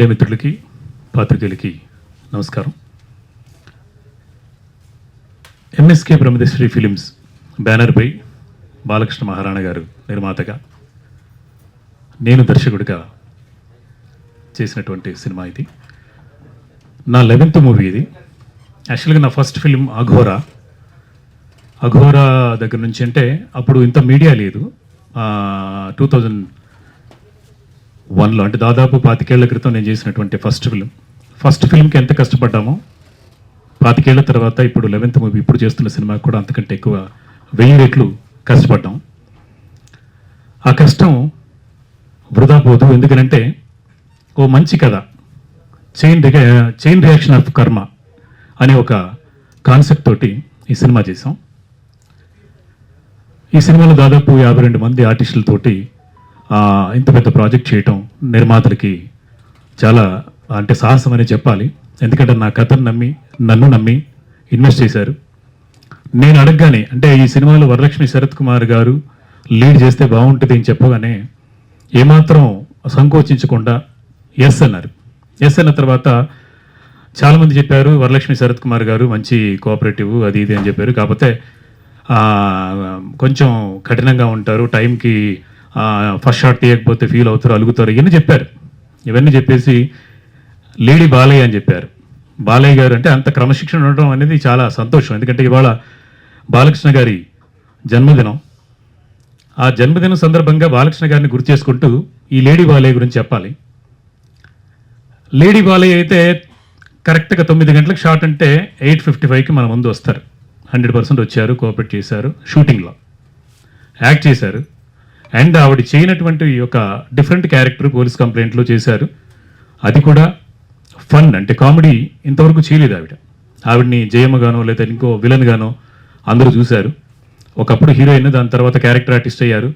Media మిత్రులకి పాత్రికేయులకి నమస్కారం. MSK బ్రహ్మదేశ్వరి films బ్యానర్పై బాలకృష్ణ మహారాణ గారు నిర్మాతగా, నేను దర్శకుడిగా చేసినటువంటి సినిమా ఇది. నా 11th మూవీ ఇది. యాక్చువల్గా నా ఫస్ట్ ఫిలిం అఘోరా దగ్గర నుంచి, అంటే అప్పుడు ఇంత మీడియా లేదు. 2001లో, అంటే దాదాపు 25 ఏళ్ల క్రితం నేను చేసినటువంటి ఫస్ట్ ఫిలింకి ఎంత కష్టపడ్డామో 25 ఏళ్ల తర్వాత ఇప్పుడు 11th మూవీ ఇప్పుడు చేస్తున్న సినిమా కూడా అంతకంటే ఎక్కువ 1000 రెట్లు కష్టపడ్డాం. ఆ కష్టం వృధా పోదు. ఎందుకంటే ఓ మంచి కథ, చైన్ రియాక్షన్ ఆఫ్ కర్మ అనే ఒక కాన్సెప్ట్ తోటి ఈ సినిమా చేసాం. ఈ సినిమాలో దాదాపు 52 మంది ఆర్టిస్టులతోటి ఇంత పెద్ద ప్రాజెక్ట్ చేయటం నిర్మాతలకి చాలా అంటే సాహసం అనే చెప్పాలి. ఎందుకంటే నా కథను నన్ను నమ్మి ఇన్వెస్ట్ చేశారు. నేను అడగగానే, అంటే ఈ సినిమాలో వరలక్ష్మి శరత్ కుమార్ గారు లీడ్ చేస్తే బాగుంటుంది అని చెప్పగానే ఏమాత్రం సంకోచించకుండా ఎస్ అన్నారు. ఎస్ అన్న తర్వాత చాలామంది చెప్పారు వరలక్ష్మి శరత్ కుమార్ గారు మంచి కోఆపరేటివ్ అది ఇది అని చెప్పారు. కాకపోతే కొంచెం కఠినంగా ఉంటారు, టైంకి ఫస్ట్ షాట్ తీయకపోతే ఫీల్ అవుతారు, అలుగుతారు, ఇవన్నీ చెప్పారు. ఇవన్నీ చెప్పేసి లేడీ బాలయ్య అని చెప్పారు. బాలయ్య గారు అంటే అంత క్రమశిక్షణ ఉండడం అనేది చాలా సంతోషం. ఎందుకంటే ఇవాళ బాలకృష్ణ గారి జన్మదినం. ఆ జన్మదినం సందర్భంగా బాలకృష్ణ గారిని గుర్తు చేసుకుంటూ ఈ లేడీ బాలయ్య గురించి చెప్పాలి. లేడీ బాలయ్య అయితే కరెక్ట్గా 9 గంటలకు షాట్ అంటే 8:55కి మన ముందు వస్తారు. 100% వచ్చారు, కోఆపరేట్ చేశారు, షూటింగ్లో యాక్ట్ చేశారు. అండ్ ఆవిడ చేయనటువంటి ఒక డిఫరెంట్ క్యారెక్టర్ పోలీస్ కంప్లైంట్లో చేశారు. అది కూడా ఫన్, అంటే కామెడీ ఇంతవరకు చేయలేదు ఆవిడని జయమ్మగానో లేదా ఇంకో విలన్ గానో అందరూ చూశారు. ఒకప్పుడు హీరోయిన్, దాని తర్వాత క్యారెక్టర్ ఆర్టిస్ట్ అయ్యారు.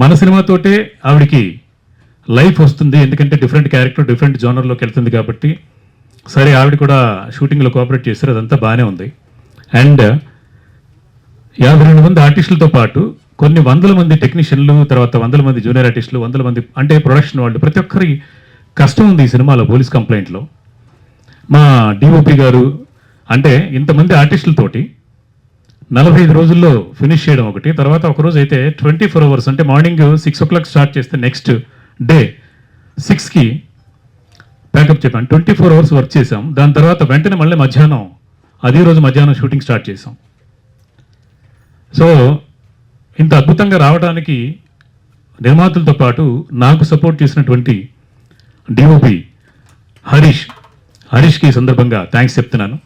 మన సినిమాతోటే ఆవిడికి లైఫ్ వస్తుంది, ఎందుకంటే డిఫరెంట్ క్యారెక్టర్ డిఫరెంట్ జోనర్లోకి వెళ్తుంది కాబట్టి. సరే, ఆవిడ కూడా షూటింగ్లో కోఆపరేట్ చేశారు, అదంతా బాగానే ఉంది. అండ్ 52 మంది ఆర్టిస్టులతో పాటు కొన్ని 100 మంది టెక్నీషియన్లు, తర్వాత 100 మంది జూనియర్ ఆర్టిస్టులు, 100 మంది అంటే ప్రొడక్షన్ వాళ్ళు, ప్రతి ఒక్కరి కష్టం ఉంది ఈ సినిమాలో. పోలీస్ కంప్లైంట్లో మా డిఓపి గారు, అంటే ఇంతమంది ఆర్టిస్టులతోటి 45 రోజుల్లో ఫినిష్ చేయడం ఒకటి. తర్వాత ఒకరోజు అయితే 24 hours, అంటే మార్నింగ్ 6 o'clock స్టార్ట్ చేస్తే నెక్స్ట్ డే 6కి ప్యాకప్ చెప్పాను. 24 hours వర్క్ చేసాం. దాని తర్వాత వెంటనే మళ్ళీ అదే రోజు మధ్యాహ్నం షూటింగ్ స్టార్ట్ చేసాం. సో ఇంత అద్భుతంగా రావడానికి నిర్మాతలతో పాటు నాకు సపోర్ట్ చేసినటువంటి డిఓపి హరీష్కి ఈ సందర్భంగా థ్యాంక్స్ చెప్తున్నాను.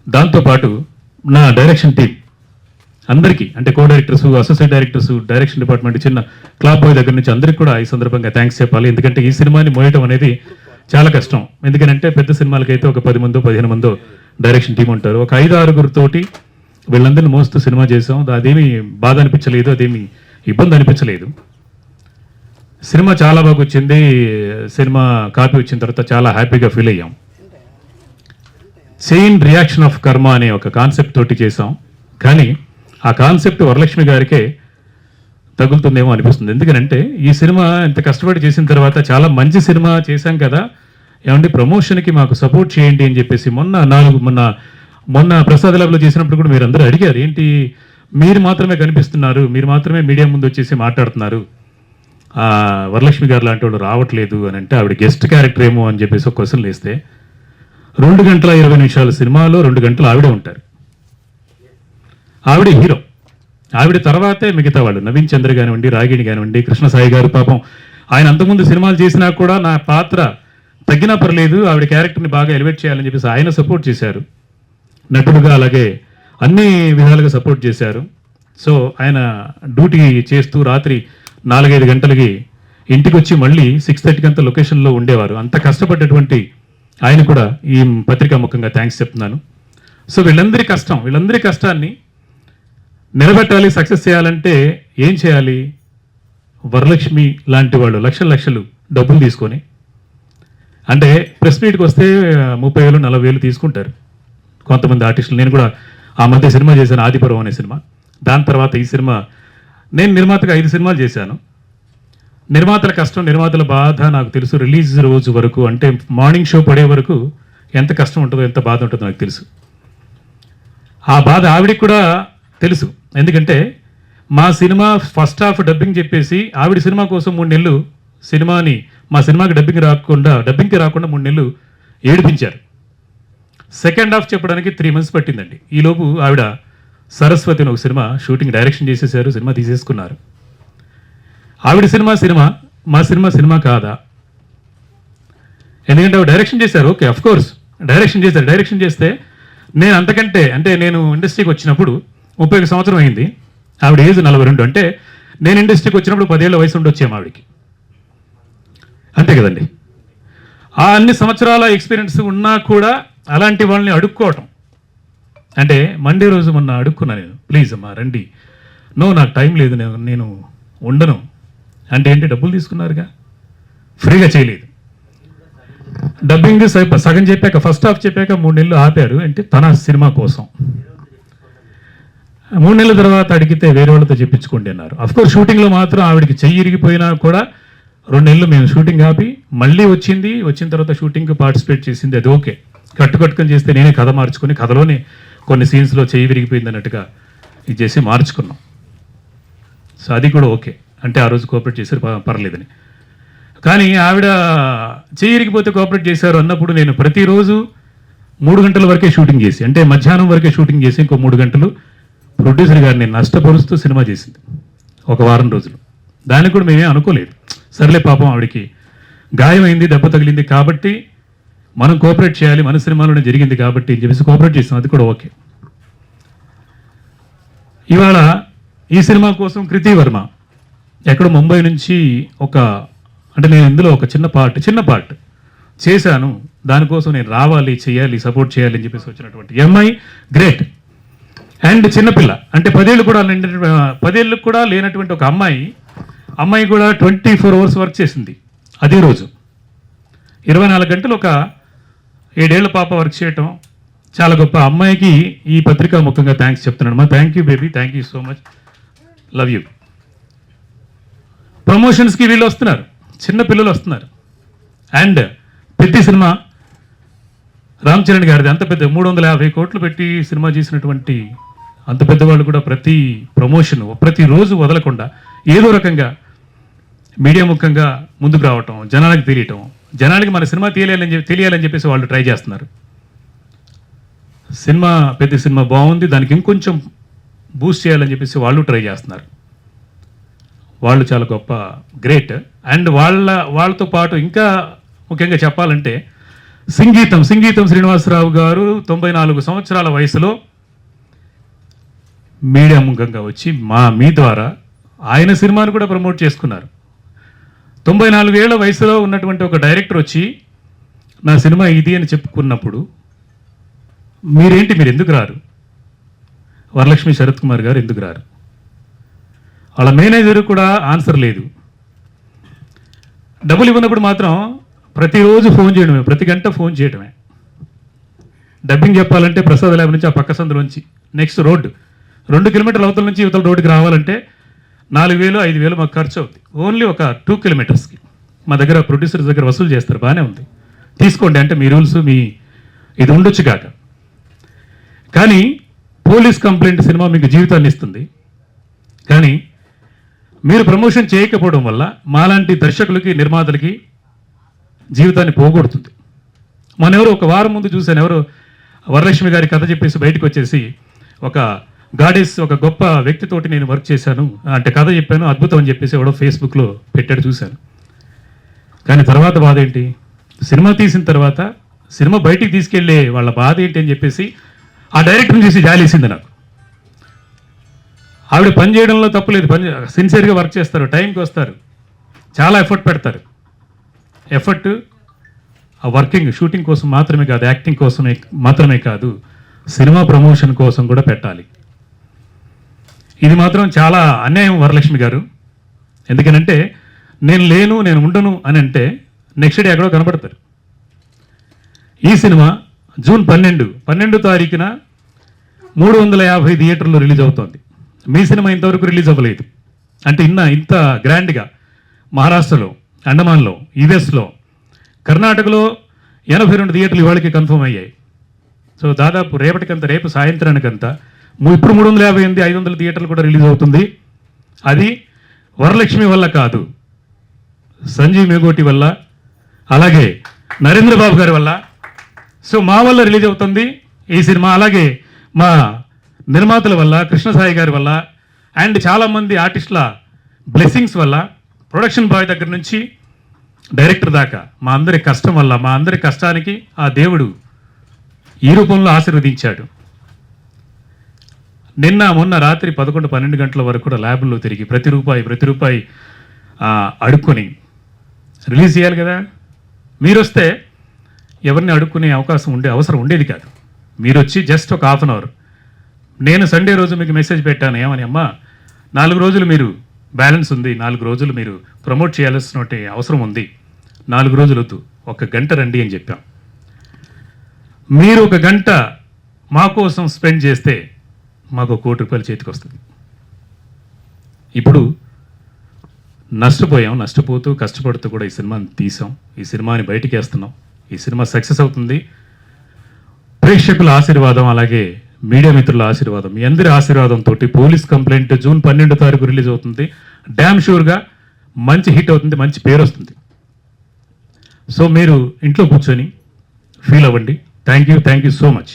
దాంతోపాటు నా డైరెక్షన్ టీం అందరికీ, అంటే co directors, associate directors, direction department, చిన్న క్లాప్ బాయ్ దగ్గర నుంచి అందరికీ కూడా ఈ సందర్భంగా థ్యాంక్స్ చెప్పాలి. ఎందుకంటే ఈ సినిమాని మోయటం అనేది చాలా కష్టం. ఎందుకంటే పెద్ద సినిమాలకైతే ఒక 10 మందో 15 మందో డైరెక్షన్ టీం ఉంటారు. ఒక 5-6 తోటి వీళ్ళందరినీ మోస్తూ సినిమా చేసాం. అదేమీ బాధ అనిపించలేదు, అదేమి ఇబ్బంది అనిపించలేదు. సినిమా చాలా బాగా వచ్చింది. సినిమా కాపీ వచ్చిన తర్వాత చాలా హ్యాపీగా ఫీల్ అయ్యాం. చైన్ రియాక్షన్ ఆఫ్ కర్మ అనే ఒక కాన్సెప్ట్ తోటి చేసాం. కానీ ఆ కాన్సెప్ట్ వరలక్ష్మి గారికే తగులుతుందేమో అనిపిస్తుంది. ఎందుకంటే ఈ సినిమా ఇంత కష్టపడి చేసిన తర్వాత చాలా మంచి సినిమా చేశాం కదా, ఏమంటే ప్రమోషన్కి మాకు సపోర్ట్ చేయండి అని చెప్పేసి మొన్న ప్రసాద్ ల్యాబ్లో చేసినప్పుడు కూడా మీరు అందరూ అడిగారు, ఏంటి మీరు మాత్రమే కనిపిస్తున్నారు, మీరు మాత్రమే మీడియా ముందు వచ్చేసి మాట్లాడుతున్నారు, వరలక్ష్మి గారు లాంటి వాళ్ళు రావట్లేదు అని. అంటే ఆవిడ గెస్ట్ క్యారెక్టర్ ఏమో అని చెప్పేసి ఒక క్వశ్చన్ వేస్తే 2 గంటల 20 నిమిషాల సినిమాలో 2 గంటలు ఆవిడే ఉంటారు. ఆవిడే హీరో. ఆవిడ తర్వాతే మిగతా వాళ్ళు, నవీన్ చంద్ర కానివ్వండి, రాగిణి కానివ్వండి, కృష్ణసాయి గారు. పాపం ఆయన అంతకుముందు సినిమాలు చేసినా కూడా నా పాత్ర తగ్గినా పర్లేదు, ఆవిడ క్యారెక్టర్ని బాగా ఎలివేట్ చేయాలని చెప్పేసి ఆయన సపోర్ట్ చేశారు నటుడుగా. అలాగే అన్ని విధాలుగా సపోర్ట్ చేశారు. సో ఆయన డ్యూటీ చేస్తూ రాత్రి 4-5 గంటలకి ఇంటికి వచ్చి మళ్ళీ 6:30కి అంతా లొకేషన్లో ఉండేవారు. అంత కష్టపడ్డటువంటి ఆయన కూడా ఈ పత్రికా ముఖంగా థ్యాంక్స్ చెప్తున్నాను. సో వీళ్ళందరి కష్టాన్ని నిలబెట్టాలి, సక్సెస్ చేయాలంటే ఏం చేయాలి? వరలక్ష్మి లాంటి వాళ్ళు లక్షలు డబ్బులు తీసుకొని, అంటే ప్రెస్ మీట్కి వస్తే 30,000-40,000 తీసుకుంటారు కొంతమంది ఆర్టిస్టులు. నేను కూడా ఆ మధ్య సినిమా చేశాను, ఆదిపర్వం అనే సినిమా. దాని తర్వాత ఈ సినిమా, నేను నిర్మాతగా 5 సినిమాలు చేశాను. నిర్మాతల కష్టం, నిర్మాతల బాధ నాకు తెలుసు. రిలీజ్ రోజు వరకు అంటే మార్నింగ్ షో పడే వరకు ఎంత కష్టం ఉంటుందో, ఎంత బాధ ఉంటుందో నాకు తెలుసు. ఆ బాధ ఆవిడికి కూడా తెలుసు. ఎందుకంటే మా సినిమా ఫస్ట్ హాఫ్ డబ్బింగ్ చెప్పేసి ఆవిడ సినిమా కోసం 3 నెలలు మా సినిమాకి డబ్బింగ్కి రాకుండా 3 నెలలు ఏడిపించారు. సెకండ్ హాఫ్ చెప్పడానికి 3 months పట్టిందండి. ఈలోపు ఆవిడ సరస్వతి అని ఒక సినిమా షూటింగ్ డైరెక్షన్ చేసేసారు, సినిమా తీసేసుకున్నారు. ఆవిడ మా సినిమా కాదా? ఎందుకంటే ఆవిడ డైరెక్షన్ చేశారు. ఓకే, అఫ్ కోర్స్ డైరెక్షన్ చేశారు. డైరెక్షన్ చేస్తే నేను అంతకంటే అంటే నేను ఇండస్ట్రీకి వచ్చినప్పుడు 31 సంవత్సరం అయింది. ఆవిడ ఏజ్ 42. అంటే నేను ఇండస్ట్రీకి వచ్చినప్పుడు 10 ఏళ్ల వయసు ఉండొచ్చాము ఆవిడకి. అంతే కదండి. ఆ అన్ని సంవత్సరాల ఎక్స్పీరియన్స్ ఉన్నా కూడా అలాంటి వాళ్ళని అడుక్కోవటం అంటే మండే రోజు మొన్న అడుక్కున్నా నేను, ప్లీజ్ అమ్మా రండి. నాకు టైం లేదు, నేను ఉండను అంటే ఏంటి, డబ్బులు తీసుకున్నారుగా, ఫ్రీగా చేయలేదు. డబ్బింగ్ సగం చెప్పాక, ఫస్ట్ హాఫ్ చెప్పాక 3 నెలలు ఆపారు. అంటే తన సినిమా కోసం 3 నెలల తర్వాత అడిగితే వేరే వాళ్ళతో చెప్పించుకోండి అన్నారు. అఫ్కోర్స్ షూటింగ్లో మాత్రం ఆవిడకి చెయ్యి ఇరిగిపోయినా కూడా 2 నెలలు మేము షూటింగ్ ఆపి మళ్ళీ వచ్చిన తర్వాత షూటింగ్కి పార్టిసిపేట్ చేసింది. అది ఓకే. కట్టుకొని చేస్తే నేనే కథ మార్చుకొని కథలోనే కొన్ని సీన్స్లో చెయ్యి విరిగిపోయింది అన్నట్టుగా ఇది చేసి మార్చుకున్నాం. సో అది కూడా ఓకే. అంటే ఆ రోజు కోఆపరేట్ చేశారు, పర్లేదని. కానీ ఆవిడ చెయ్యి ఇరిగిపోతే కోఆపరేట్ చేశారు అన్నప్పుడు నేను ప్రతిరోజు 3 గంటల వరకే షూటింగ్ చేసి, అంటే మధ్యాహ్నం వరకే షూటింగ్ చేసి ఇంకో 3 గంటలు ప్రొడ్యూసర్ గారిని నష్టపరుస్తూ సినిమా చేసింది ఒక వారం రోజులు. దానికి కూడా మేమే అనుకోలేదు. సర్లే పాపం ఆవిడకి గాయమైంది, దెబ్బ తగిలింది కాబట్టి మనం కోఆపరేట్ చేయాలి, మన సినిమాలోనే జరిగింది కాబట్టి అని చెప్పేసి కోఆపరేట్ చేస్తాం. అది కూడా ఓకే. ఇవాళ ఈ సినిమా కోసం కృతి వర్మ ఎక్కడో ముంబై నుంచి అంటే నేను ఇందులో ఒక చిన్న పార్ట్ చేశాను, దానికోసం నేను రావాలి, చేయాలి, సపోర్ట్ చేయాలి అని చెప్పేసి వచ్చినటువంటి అమ్మాయి గ్రేట్. అండ్ చిన్నపిల్ల అంటే 10 ఏళ్ళు కూడా లేనటువంటి ఒక అమ్మాయి కూడా 24 hours వర్క్ చేసింది. అదే రోజు 24 గంటలు ఒక 7 ఏళ్ల పాప వర్క్ చేయటం చాలా గొప్ప. అమ్మాయికి ఈ పత్రికా ముఖ్యంగా థ్యాంక్స్ చెప్తున్నాను. మా thank you baby, thank you so much, love you. ప్రమోషన్స్కి వీళ్ళు వస్తున్నారు, చిన్న పిల్లలు వస్తున్నారు. అండ్ పెద్ద సినిమా రామ్ చరణ్ గారిది, అంత పెద్ద 350 కోట్లు పెట్టి సినిమా చేసినటువంటి అంత పెద్దవాళ్ళు కూడా ప్రతి ప్రమోషన్ ప్రతిరోజు వదలకుండా ఏదో రకంగా మీడియా ముఖ్యంగా ముందుకు రావటం, జనానికి తెలియటం, జనానికి మన సినిమా తెలియాలని చెప్పేసి వాళ్ళు ట్రై చేస్తున్నారు. పెద్ద సినిమా బాగుంది, దానికి ఇంకొంచెం బూస్ట్ చేయాలని చెప్పేసి వాళ్ళు ట్రై చేస్తున్నారు. వాళ్ళు చాలా గొప్ప, గ్రేట్. అండ్ వాళ్ళతో పాటు ఇంకా ముఖ్యంగా చెప్పాలంటే సంగీతం శ్రీనివాసరావు గారు 94 సంవత్సరాల వయసులో మీడియా ముఖంగా వచ్చి మీ ద్వారా ఆయన సినిమాను కూడా ప్రమోట్ చేసుకున్నారు. 94 ఏళ్ల వయసులో ఉన్నటువంటి ఒక డైరెక్టర్ వచ్చి నా సినిమా ఇది అని చెప్పుకున్నప్పుడు మీరు ఎందుకు రారు? వరలక్ష్మి శరత్ కుమార్ గారు ఎందుకు రారు? వాళ్ళ మేనేజర్ కూడా ఆన్సర్ లేదు. డబ్బులు ఇవ్వనప్పుడు మాత్రం ప్రతిరోజు ఫోన్ చేయడమే, ప్రతి గంట ఫోన్ చేయడమే. డబ్బింగ్ చెప్పాలంటే ప్రసాద్ ల్యాబ్ నుంచి ఆ పక్క సందులోంచి నెక్స్ట్ రోడ్డు 2 కిలోమీటర్ల అవతల నుంచి ఇవతల రోడ్డుకి రావాలంటే 4,000-5,000 మాకు ఖర్చు అవుతుంది. ఓన్లీ ఒక 2 kilometers మా దగ్గర ప్రొడ్యూసర్స్ దగ్గర వసూలు చేస్తారు, బాగానే ఉంది, తీసుకోండి అంటే మీ రూల్స్ ఇది ఉండొచ్చు కాక. కానీ పోలీస్ కంప్లైంట్ సినిమా మీకు జీవితాన్ని ఇస్తుంది. కానీ మీరు ప్రమోషన్ చేయకపోవడం వల్ల మాలాంటి దర్శకులకి, నిర్మాతలకి జీవితాన్ని పోగొడుతుంది. ఎవరో ఒక వారం ముందు చూశాను, ఎవరో వరలక్ష్మి గారి కథ చెప్పేసి బయటకు వచ్చేసి ఒక గాడెస్, ఒక గొప్ప వ్యక్తితోటి నేను వర్క్ చేశాను అంటే కథ చెప్పాను, అద్భుతం అని చెప్పేసి ఎవడో ఫేస్బుక్లో పెట్టాడు, చూశాను. కానీ తర్వాత బాధ ఏంటి, సినిమా తీసిన తర్వాత సినిమా బయటికి తీసుకెళ్లే వాళ్ళ బాధ ఏంటి అని చెప్పేసి ఆ డైరెక్టర్ని చూసి జాలేసింది నాకు. ఆవిడ పని చేయడంలో తప్పులేదు, సిన్సియర్గా వర్క్ చేస్తారు, టైంకి వస్తారు, చాలా ఎఫర్ట్ పెడతారు. ఎఫర్ట్ ఆ వర్కింగ్ షూటింగ్ కోసం మాత్రమే కాదు, యాక్టింగ్ కోసమే మాత్రమే కాదు, సినిమా ప్రమోషన్ కోసం కూడా పెట్టాలి. ఇది మాత్రం చాలా అన్యాయం వరలక్ష్మి గారు. ఎందుకనంటే నేను ఉండను అని అంటే నెక్స్ట్ డే ఎక్కడో కనపడతారు. ఈ సినిమా జూన్ 12 తారీఖున 350 థియేటర్లో రిలీజ్ అవుతోంది. మీ సినిమా ఇంతవరకు రిలీజ్ అవ్వలేదు. అంటే ఇంత గ్రాండ్గా మహారాష్ట్రలో, అండమాన్లో, యుఎస్లో, కర్ణాటకలో 82 థియేటర్లు ఇవాళకి కన్ఫర్మ్ అయ్యాయి. సో దాదాపు రేపు సాయంత్రానికంతా ఇప్పుడు 358 500 థియేటర్లు కూడా రిలీజ్ అవుతుంది. అది వరలక్ష్మి వల్ల కాదు, సంజీవ్ మేగోటి వల్ల, అలాగే నరేంద్ర బాబు గారి వల్ల. సో మా వల్ల రిలీజ్ అవుతుంది ఈ సినిమా. అలాగే మా నిర్మాతల వల్ల, కృష్ణసాయి గారి వల్ల, అండ్ చాలామంది ఆర్టిస్టుల బ్లెస్సింగ్స్ వల్ల, ప్రొడక్షన్ బాయ్ దగ్గర నుంచి డైరెక్టర్ దాకా మా అందరి కష్టం వల్ల, మా అందరి కష్టానికి ఆ దేవుడు ఈ రూపంలో ఆశీర్వదించాడు. మొన్న రాత్రి 11-12 గంటల వరకు కూడా ల్యాబ్లో తిరిగి ప్రతి రూపాయి అడుక్కొని రిలీజ్ చేయాలి కదా. మీరు వస్తే ఎవరిని అడుక్కునే అవసరం ఉండేది కాదు. మీరు వచ్చి జస్ట్ ఒక హాఫ్ అన్ అవర్, నేను సండే రోజు మీకు మెసేజ్ పెట్టాను, ఏమని, అమ్మా 4 రోజులు మీరు బ్యాలెన్స్ ఉంది, 4 రోజులు మీరు ప్రమోట్ చేయాల్సిన అవసరం ఉంది, 4 రోజులు వద్దు, 1 గంట రండి అని చెప్పాం. మీరు 1 గంట మా కోసం స్పెండ్ చేస్తే మాకు 1 కోటి రూపాయలు చేతికి వస్తుంది. ఇప్పుడు నష్టపోతూ కష్టపడుతూ కూడా ఈ సినిమాని తీసాం, ఈ సినిమాని బయటికి వేస్తున్నాం. ఈ సినిమా సక్సెస్ అవుతుంది. ప్రేక్షకుల ఆశీర్వాదం, అలాగే మీడియా మిత్రుల ఆశీర్వాదం, మీ అందరి ఆశీర్వాదంతో పోలీస్ కంప్లైంట్ జూన్ 12వ తారీఖు రిలీజ్ అవుతుంది. డ్యామ్ షూర్గా మంచి హిట్ అవుతుంది, మంచి పేరు వస్తుంది. సో మీరు ఇంట్లో కూర్చొని ఫీల్ అవ్వండి. Thank you so much.